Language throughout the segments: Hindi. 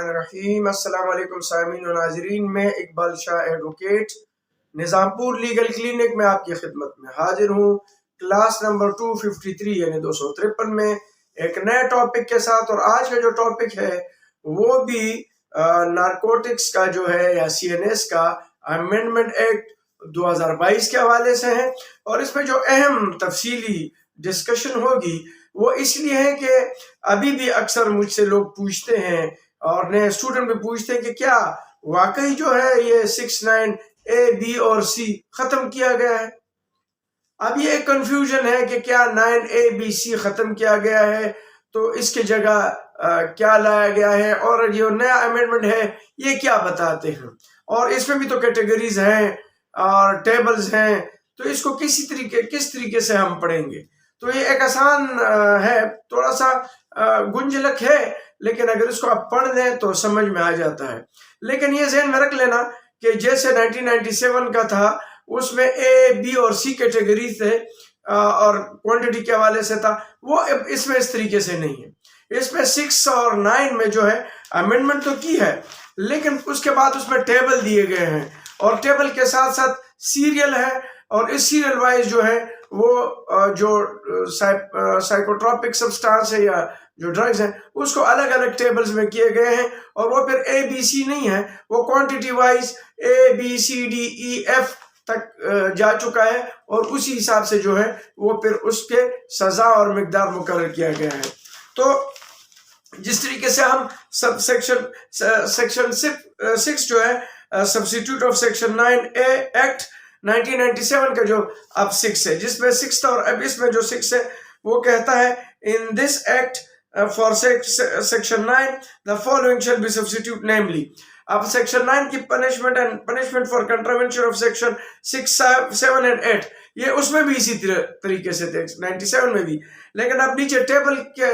बिस्मिल्लाहिर्रहमानिर्रहीम। अस्सलाम वालेकुम सामीन और नाज़रीन। मैं Iqbal Shah advocate Nizampur legal clinic में आपकी खिदमत में हाजिर हूँ। क्लास नंबर 253 यानी 253 में एक नए टॉपिक के साथ। और आज का जो टॉपिक है वो भी नारकोटिक्स का जो है या CNS का अमेंडमेंट एक्ट 2022 के हवाले से है। और इसमें जो अहम तफसीली डिस्कशन होगी वो इसलिए है कि अभी भी अक्सर मुझसे लोग पूछते हैं और नए स्टूडेंट भी पूछते हैं कि क्या वाकई जो है ये 69A B और C खत्म किया गया है। अब ये कंफ्यूजन है कि क्या 9A B C खत्म किया गया है तो इसकी जगह क्या लाया गया है और जो नया अमेंडमेंट है ये क्या बताते हैं। और इसमें भी तो कैटेगरीज हैं और टेबल्स हैं, तो इसको किस तरीके से हम पढ़ेंगे। तो ये एक आसान है, थोड़ा सा गुंजलक है, लेकिन अगर इसको आप पढ़ लें तो समझ में आ जाता है। लेकिन ये ज़हन में रख लेना कि जैसे 1997 का था उसमें A, B और C कैटेगरी थे और क्वांटिटी के हवाले से था, वो इसमें इस तरीके से नहीं है। इसमें 6 और 9 में जो है अमेंडमेंट तो की है, लेकिन उसके बाद उसमें टेबल दिए गए हैं और टेबल के साथ साथ सीरियल है। और इस सीरियल वाइज जो है वो जो साइकोट्रोपिक सब्सटेंस है या जो ड्रग्स हैं उसको अलग अलग टेबल्स में किए गए हैं। और वो फिर ABC नहीं है, वो क्वांटिटी वाइज ABCDEF तक जा चुका है और उसी हिसाब से जो है वो फिर उसके सजा और मिकदार मुकर्रर किया गया है। तो जिस तरीके से हम सब सेक्शन 6 जो है substitute of section 9A act 1997 का जो अब 6 है, जिसमें 6 था और अब इसमें जो 6 है वो कहता है in this act for section 9 the following shall be substitute namely. अब सेक्शन 9 की punishment for contravention of section 6, 7 and 8 ये उसमें भी इसी तरीके से थे 97 में भी। लेकिन अब नीचे टेबल के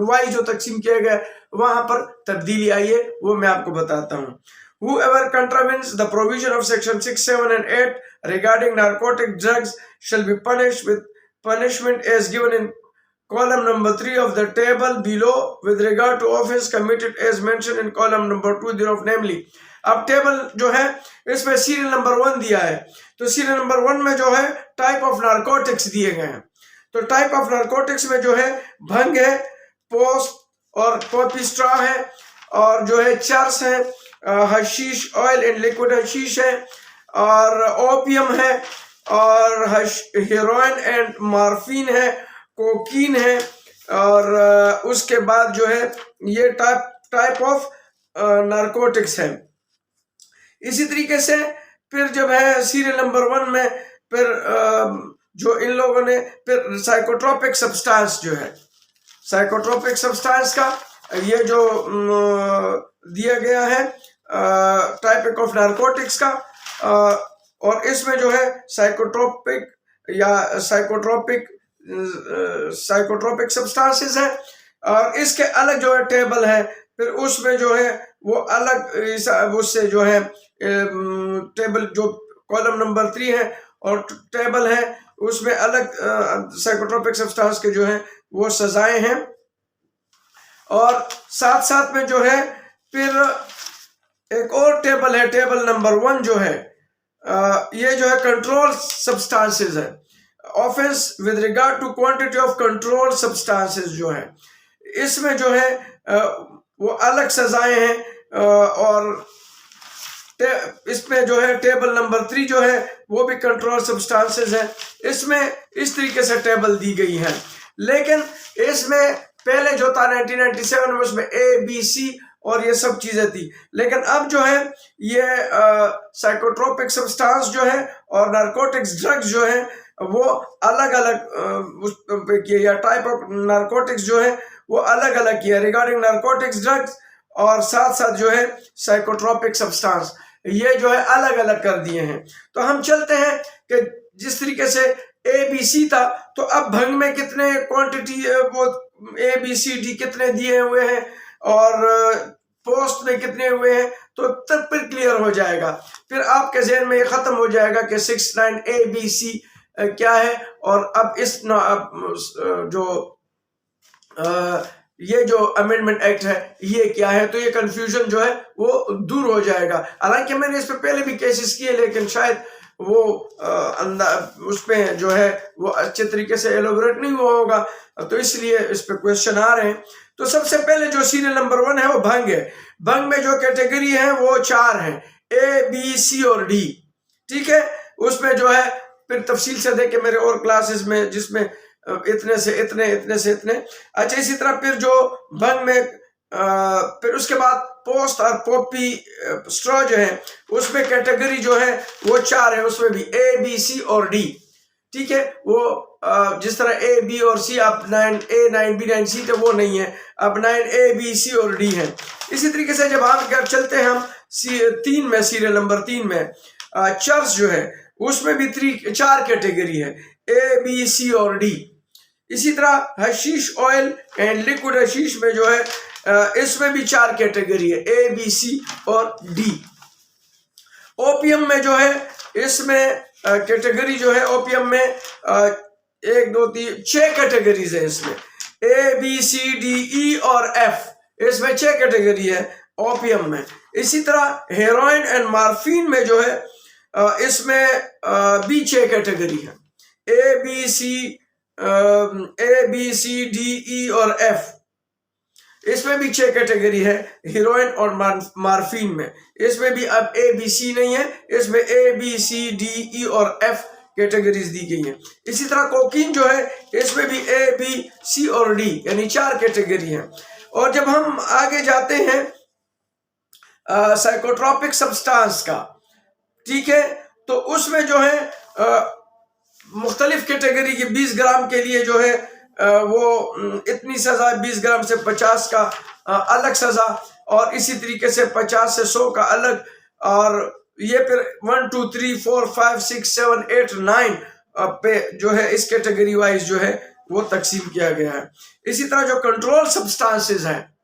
वाइज जो तकसीम किया गया वहां पर तब्दीली आई है, वो मैं आपको बताता हूँ। Whoever contravenes the provision of section 6, 7 and 8 regarding narcotic drugs shall be punished with punishment as given in column number 3 of the table below with regard to offense committed as mentioned in column number 2 thereof namely। अब टेबल जो है इसमें सीरियल नंबर 1 दिया है, तो सीरियल नंबर 1 में जो है टाइप ऑफ नारकोटिक्स दिए गए हैं। तो टाइप ऑफ नारकोटिक्स में जो है भंग है, पोस्ट और पॉपी स्ट्रॉ है और जो है चर्स है, hashish oil and liquid hashish है और ओपियम है और हेरोइन एंड मॉर्फिन है, कोकीन है और उसके बाद जो है ये टाइप ऑफ नारकोटिक्स है। इसी तरीके से फिर जब है सीरियल नंबर 1 में फिर जो इन लोगों ने फिर साइकोट्रोपिक सब्सटेंस जो है, साइकोट्रोपिक सब्सटेंस का ये जो दिया गया है टाइप ऑफ नारकोटिक्स का, और इसमें जो है साइकोट्रोपिक या साइकोट्रोपिक सब्सटेंसेस है और इसके अलग जो है टेबल है, फिर उसमें जो है वो अलग उससे जो है टेबल जो कॉलम नंबर 3 है और टेबल है उसमें अलग साइकोट्रोपिक सब्सटेंस के जो है वो सजाएं हैं। और साथ साथ में जो है फिर एक और टेबल है, टेबल नंबर 1 जो है ये जो है कंट्रोल सब्सटेंसेस है, offence with regard to quantity of control substances जो है इसमें जो है वो अलग सजाएं हैं। और इसमें जो है टेबल नंबर 3 जो है वो भी कंट्रोल सब्सटेंसेस है, इसमें इस तरीके से टेबल दी गई है। लेकिन इसमें पहले जो था 1997 में उसमें A B C और ये सब चीजें थी, लेकिन अब जो है ये साइकोट्रोपिक सब्सटेंस जो है और नारकोटिक्स ड्रग्स जो है वो अलग अलग या टाइप ऑफ नारकोटिक्स जो है वो अलग अलग किया रिगार्डिंग नारकोटिक्स ड्रग्स और साथ साथ जो है साइकोट्रोपिक सब्सटेंस ये जो है अलग अलग कर दिए हैं। तो हम चलते हैं कि जिस तरीके से ABC था तो अब भंग में कितने क्वांटिटी वो ABCD कितने दिए हुए हैं और पोस्ट में कितने हुए हैं, तो तब फिर क्लियर हो जाएगा। फिर आपके जहन में ये खत्म हो जाएगा कि 69ABC क्या है। और अब इस जो ये जो अमेंडमेंट एक्ट है ये क्या है, तो ये कंफ्यूजन जो है वो दूर हो जाएगा। हालांकि मैंने इस पे पहले भी केसेस किए, लेकिन शायद वो उसमें जो है वो अच्छे तरीके से एलोबरेट नहीं हुआ होगा, तो इसलिए इस पे क्वेश्चन आ रहे हैं। तो सबसे पहले जो सीरियल नंबर 1 है वो भंग है। भंग में जो कैटेगरी है वो 4 है, A, B, C और D। ठीक है, उसमें जो है फिर तफसील से देखे मेरे और क्लासेस में, जिसमें इतने से इतने, इतने से इतने। अच्छा, इसी तरह फिर जो भंग में फिर उसके बाद पोस्ट और पॉपी स्ट्रॉ जो है उसमें कैटेगरी जो है वो 4 है, उसमें भी A, B, C और D। ठीक है, वो जिस तरह A, B और C अब 9A, 9B, 9C थे वो नहीं है, अब 9A, B, C और D है। इसी तरीके से जब हम चलते हैं हम 3 में, सीरियल नंबर 3 में चर्च जो है उसमें भी 4 कैटेगरी है, A, B, C और D। इसी तरह hashish oil and liquid hashish में जो है इसमें भी 4 कैटेगरी है, A, B, C और D। ओपियम में जो है इसमें कैटेगरी जो है ओपियम में 1, 2, 3, 6 कैटेगरीज है इसमें, A, B, C, D, E और F, इसमें 6 कैटेगरी है ओपियम में। इसी तरह हेरोइन एंड मार्फिन में जो है इसमें भी 6 कैटेगरी है, A, B, C, D, E और F, इसमें भी 6 कैटेगरी है हीरोइन और मार्फिन में। इसमें भी अब A, B, C नहीं है, इसमें A, B, C, D, E और F कैटेगरीज दी गई हैं। इसी तरह कोकीन जो है इसमें भी A, B, C और D यानी 4 कैटेगरी हैं। और जब हम आगे जाते हैं साइकोट्रोपिक सब्सटेंस का, ठीक है, तो उसमें जो है मुख्तलिफ कैटेगरी की 20 ग्राम के लिए जो है वो इतनी सजा, 20 ग्राम से 50 का अलग सजा, और इसी तरीके से 50 से 100 का अलग, और ये फिर 1, 2, 3, 4, 5, 6, 7, 8, 9 पे जो है इस कैटेगरी वाइज जो है वो तकसीम किया गया है। इसी तरह जो कंट्रोल सब्सटेंसेस हैं,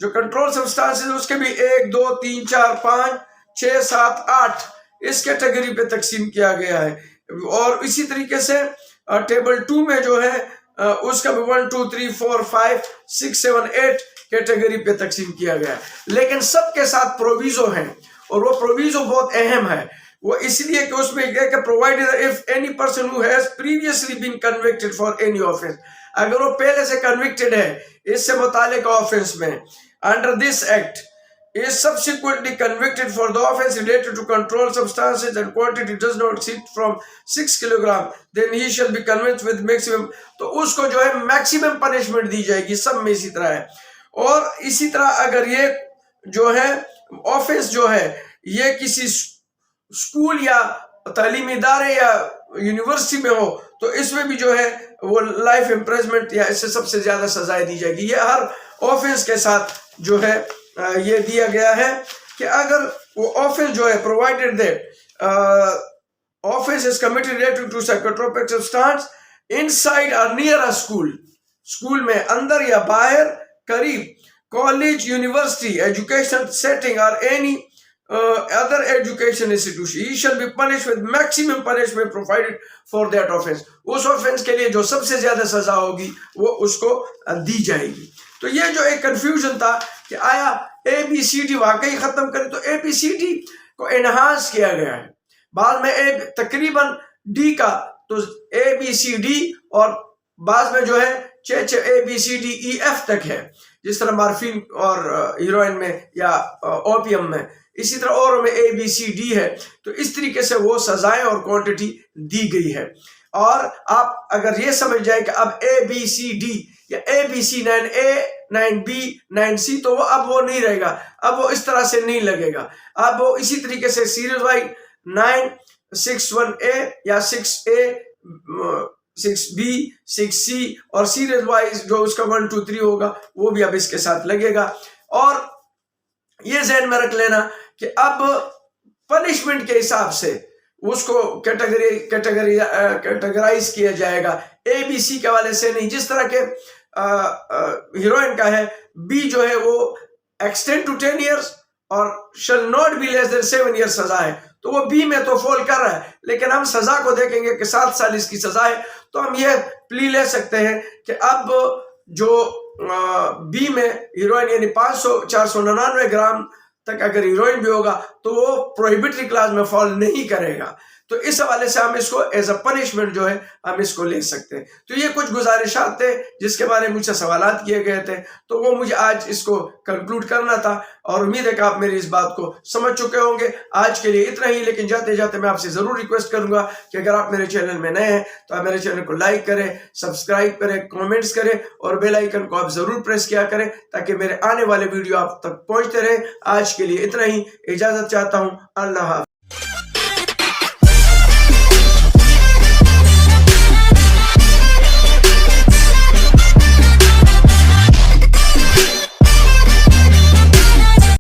जो कंट्रोल सब्सटेंसेस उसके भी 1, 2, 3, 4, 5, 6, 7, 8 इस कैटेगरी पे तकसीम किया गया है। और इसी तरीके से टेबल 2 में जो है उसका भी 1, 2, 3, 4, 5, 6, 7, 8 कैटेगरी पे तकसीम किया गया है। लेकिन सबके साथ प्रोविजो हैं, और वो प्रोविजो बहुत अहम है। वो इसलिए कि उसमें कि provided if any person who has previously been convicted for any offence, अगर वो पहले से कन्विक्टेड है इससे मुतालिक ऑफेंस में, under this act is subsequently convicted for the offense related to controlled substances and quantity does not exceed from 6 kilogram, then he shall be convicted with maximum, तो उसको जो है मैक्सिमम पनिशमेंट दी जाएगी। सब में इसी तरह है। और इसी तरह अगर ये जो है ऑफेंस जो है ये किसी स्कूल या तालीमी इदारे या यूनिवर्सिटी में हो, तो इसमें भी जो है वो लाइफ इम्प्रिजनमेंट या इससे सबसे ज्यादा सजाएं दी जाएगी। ये हर ऑफेंस के साथ जो है ये दिया गया है कि अगर वो ऑफेंस जो है provided that offence is committed related to psychotropic substance inside और नियर अ स्कूल, स्कूल में अंदर या बाहर, करीब, कॉलेज, यूनिवर्सिटी, एजुकेशन सेटिंग और any other education institution, he shall be punished with maximum punishment provided for that offense। उस ऑफेंस के लिए जो सबसे ज्यादा सजा होगी वो उसको दी जाएगी। तो ये जो एक कंफ्यूजन था कि आया ABCD वाकई खत्म करें, तो ABCD को एनहांस किया गया है। बाद में तकरीबन D का तो ABCD, और बाद में जो है ABCDEF तक है, जिस तरह मार्फिन और हीरोइन में या ओपियम में। इसी तरह और में ABCD है। तो इस तरीके से वो सजाएं और क्वांटिटी दी गई है। और आप अगर ये समझ जाए कि अब ABCD या ABC 9A 9B 9C, तो वो अब वो नहीं रहेगा, अब वो इस तरह से नहीं लगेगा। अब वो इसी तरीके से सीरीज वाइज 9, 6(1)A या 6A 6B 6C, और सीरीज वाइज जो उसका 1, 2, 3 होगा वो भी अब इसके साथ लगेगा। और ये ज़हन में रख लेना कि अब पनिशमेंट के हिसाब से उसको कैटेगराइज किया जाएगा, ABC के वाले से नहीं। जिस तरह के हीरोइन का है, B जो है वो एक्सटेंड टू 10 years और shall not be less than 7 years सजा है, तो वो B में तो फॉल कर रहा है। लेकिन हम सजा को देखेंगे कि 7 साल इसकी सजा है, तो हम ये प्ली ले सकते हैं कि अब जो बी में हीरोइन यानी 500-499 ग्राम तक अगर हीरोइन भी होगा तो वो प्रोहिबिटरी क्लास में फॉल नहीं करेगा। तो इस हवाले से हम इसको एज अ पनिशमेंट जो है हम इसको ले सकते हैं। तो ये कुछ गुजारिशात थे जिसके बारे में मुझसे सवालात किए गए थे, तो वो मुझे आज इसको कंक्लूड करना था और उम्मीद है कि आप मेरी इस बात को समझ चुके होंगे। आज के लिए इतना ही, लेकिन जाते जाते मैं आपसे ज़रूर रिक्वेस्ट करूंगा कि अगर आप मेरे चैनल में नए हैं तो आप मेरे चैनल को लाइक करें, सब्सक्राइब करें, कॉमेंट्स करें और बेल आइकन को आप ज़रूर प्रेस किया करें ताकि मेरे आने वाले वीडियो आप तक पहुँचते रहे। आज के लिए इतना ही, इजाज़त चाहता हूँ। अल्लाह हाफ़िज़।